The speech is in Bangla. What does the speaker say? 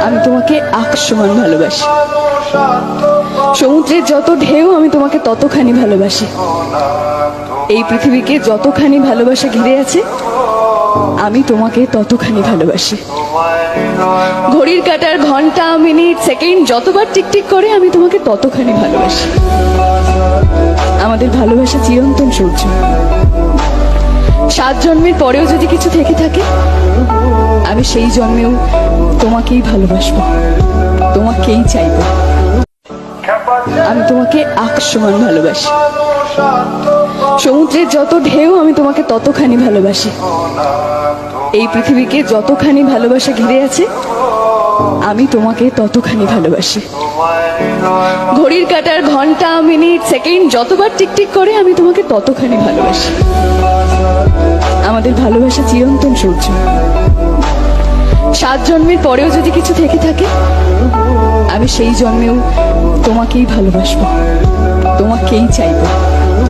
আমি তোমাকে আকাশ সমান ভালোবাসি। সমুদ্রের যত ঢেউ আমি তোমাকে ততখানি ভালোবাসি। এই পৃথিবীকে যতখানি ভালোবাসা ঘিরে আছে আমি তোমাকে ততখানি ভালোবাসি। ঘড়ির কাঁটার ঘন্টা মিনিট সেকেন্ড যতবার টিকটিক করে আমি তোমাকে ততখানি ভালোবাসি। আমাদের ভালোবাসা চিরন্তন সূর্য। 7 জন্মের পরেও যদি কিছু থেকে থাকে আমি সেই জন্মেও তোমাকেই ভালোবাসবো, তোমাকেই চাইবো। আমি তোমাকে আকাশ সমান ভালোবাসি। সমুদ্রের যত ঢেউ আমি তোমাকে ততখানি ভালোবাসি। এই পৃথিবীকে যতখানি ভালোবাসা ঘিরে আছে আমি তোমাকে ততখানি ভালোবাসি। ঘড়ির কাঁটার ঘন্টা মিনিট সেকেন্ড যতবার টিকটিক করে আমি তোমাকে ততখানি ভালোবাসি। আমাদের ভালোবাসা চিরন্তন সূর্য। 7 জন্মের পরেও যদি কিছু থেকে থাকে আমি সেই জন্মেও তোমাকেই ভালোবাসবো, তোমাকেই চাইবো।